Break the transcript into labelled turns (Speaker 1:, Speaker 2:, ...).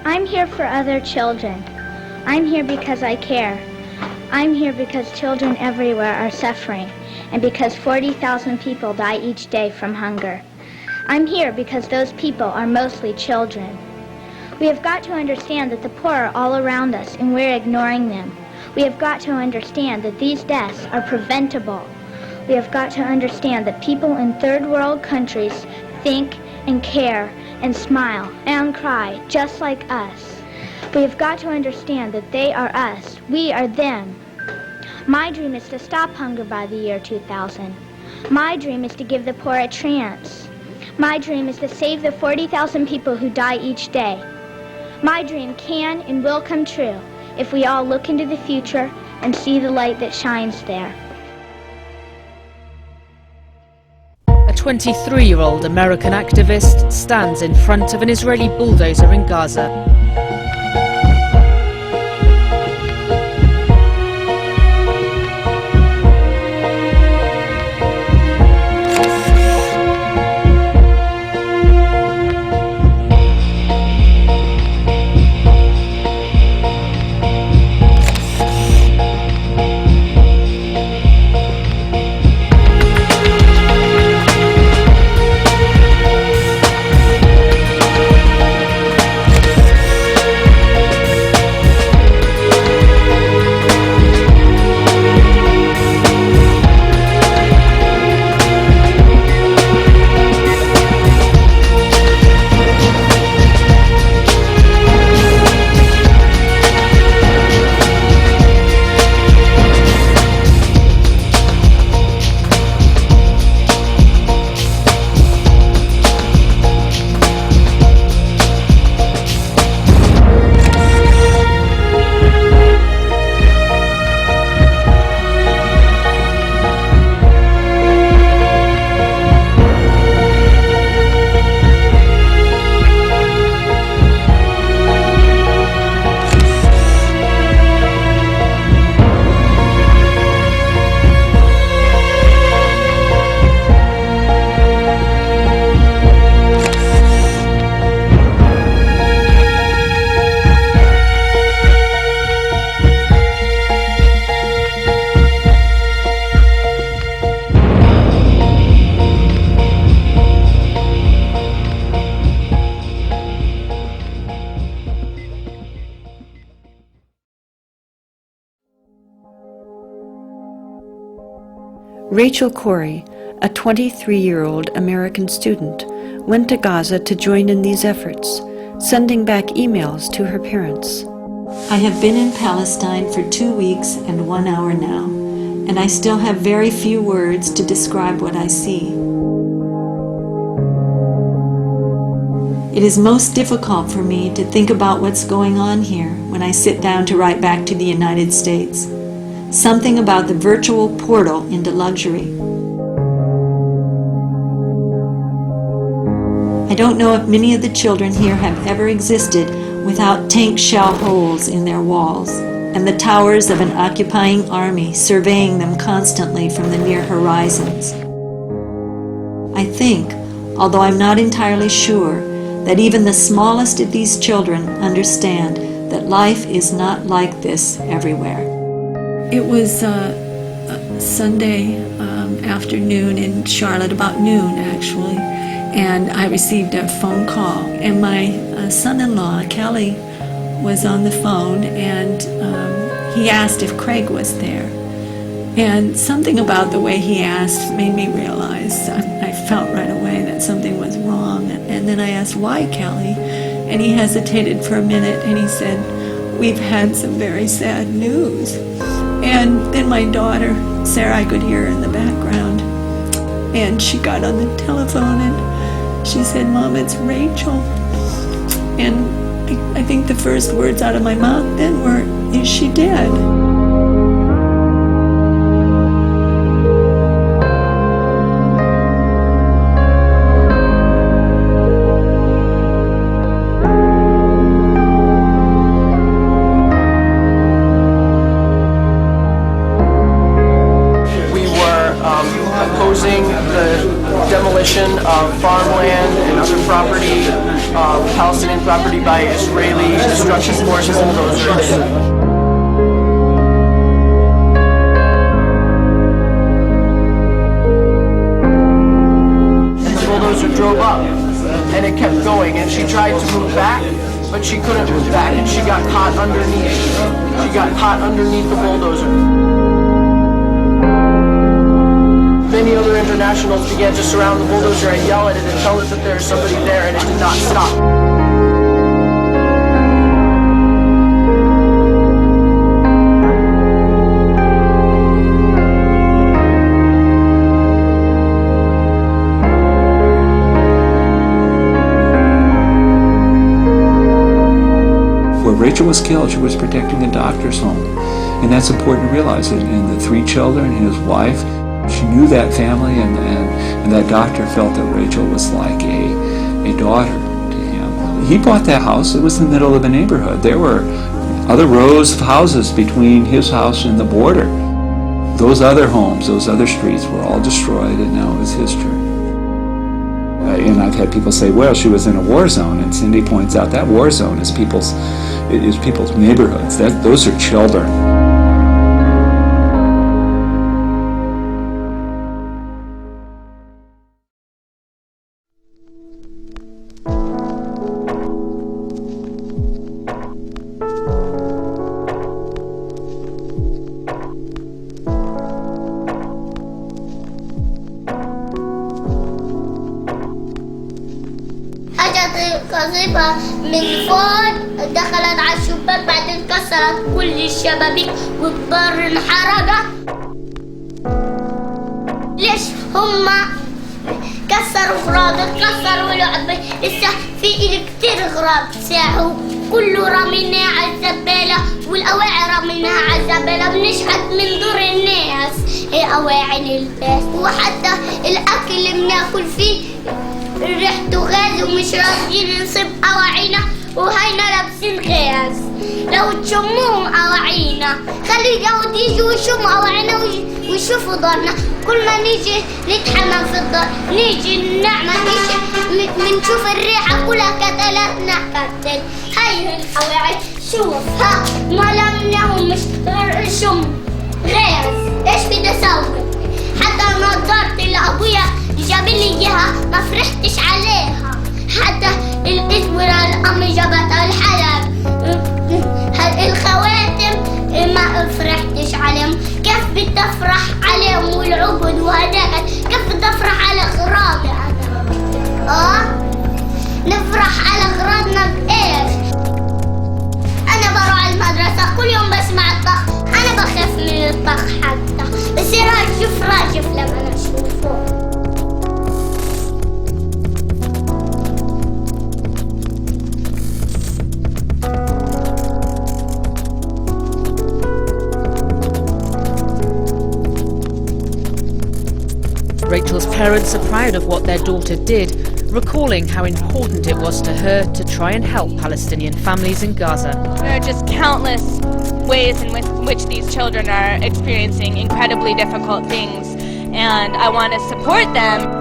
Speaker 1: I'm here for other children. I'm here because I care. I'm here because children everywhere are suffering and because 40,000 people die each day from hunger. I'm here because those people are mostly children. We have got to understand that the poor are all around us and we're ignoring them. We have got to understand that these deaths are preventable. We have got to understand that people in third world countries think and care and smile and cry just like us. We have got to understand that they are us. We are them. My dream is to stop hunger by the year 2000. My dream is to give the poor a chance. My dream is to save the 40,000 people who die each day. My dream can and will come true if we all look into the future and see the light that shines there.
Speaker 2: A 23-year-old American activist stands in front of an Israeli bulldozer in Gaza.
Speaker 3: Rachel Corrie, a 23-year-old American student, went to Gaza to join in these efforts, sending back emails to her parents.
Speaker 4: I have been in Palestine for 2 weeks and 1 hour now, and I still have very few words to describe what I see. It is most difficult for me to think about what's going on here when I sit down to write back to the United States. Something about the virtual portal into luxury. I don't know if many of the children here have ever existed without tank shell holes in their walls and the towers of an occupying army surveying them constantly from the near horizons. I think, although I'm not entirely sure, that even the smallest of these children understand that life is not like this everywhere.
Speaker 5: It was Sunday afternoon in Charlotte, about noon actually, and I received a phone call, and my son-in-law, Kelly, was on the phone, and he asked if Craig was there. And something about the way he asked made me realize, I felt right away that something was wrong. And then I asked, why, Kelly? And he hesitated for a minute, and he said, we've had some very sad news. And then my daughter, Sarah, I could hear her in the background, and she got on the telephone and she said, Mom, it's Rachel. And I think the first words out of my mouth then were, is she dead?
Speaker 6: Opposing the demolition of farmland and other property of Palestinian Palestinian property by Israeli destruction forces and bulldozers. Drove up and it kept going, and she tried to move back, but she couldn't move back, and she got caught underneath. She got caught underneath the bulldozer. Many other internationals began to surround the bulldozer and yell at it and tell it that there's somebody there, and it did not stop.
Speaker 7: Rachel was killed. She was protecting a doctor's home. And that's important to realize. And the 3 children, his wife, she knew that family, and that doctor felt that Rachel was like a daughter to him. He bought that house. It was in the middle of a neighborhood. There were other rows of houses between his house and the border. Those other homes, those other streets were all destroyed, and now it's history. And I've had people say, well, she was in a war zone, and Cindy points out that war zone is people's neighborhoods. Those are children.
Speaker 8: قذيفة من فوق دخلت على الشباك، بعدين كسرت كل الشبابيك والضر انحرقت. ليش هما كسروا غراض، كسروا لعبة؟ لسه في كتير غراض ساحوا، كله رميناه على الزبالة، والأواعي رميناها على الزبالة. بنشحت من دور الناس هي أواعي للباس، وحتى الأكل اللي بناكل فيه ريحته غاز، ومش راضيين نصيب أواعينا، وهينا لابسين غاز. لو تشموهم أواعينا، خلي اليهود يجوا يشموا أواعينا ويشوفوا دارنا. كل ما نيجي نتحمم في الدار، نيجي نعمل، نيجي منشوف الريحة كلها كتلتنا كتل. هاي الأواعي شوف، ها ما لمناهم مش شم غاز. ايش بدي اسوي؟ حتى نظرت لأبويا جاب لي اياها ما فرحتش عليها، حتى الإسورة الأم جابتها الحلب، الخواتم ما فرحتش عليهم. كيف بدي أفرح عليهم والعبد وهداك؟ كيف بدي أفرح على غراضي أنا؟ نفرح على غراضنا بإيش؟ أنا بروح على المدرسة كل يوم بسمع الطخ، أنا بخاف من الطخ حتى، بصير راجف لما أشوفه.
Speaker 2: Rachel's parents are proud of what their daughter did, recalling how important it was to her to try and help Palestinian families in Gaza.
Speaker 9: There are just countless ways in which these children are experiencing incredibly difficult things, and I want to support them.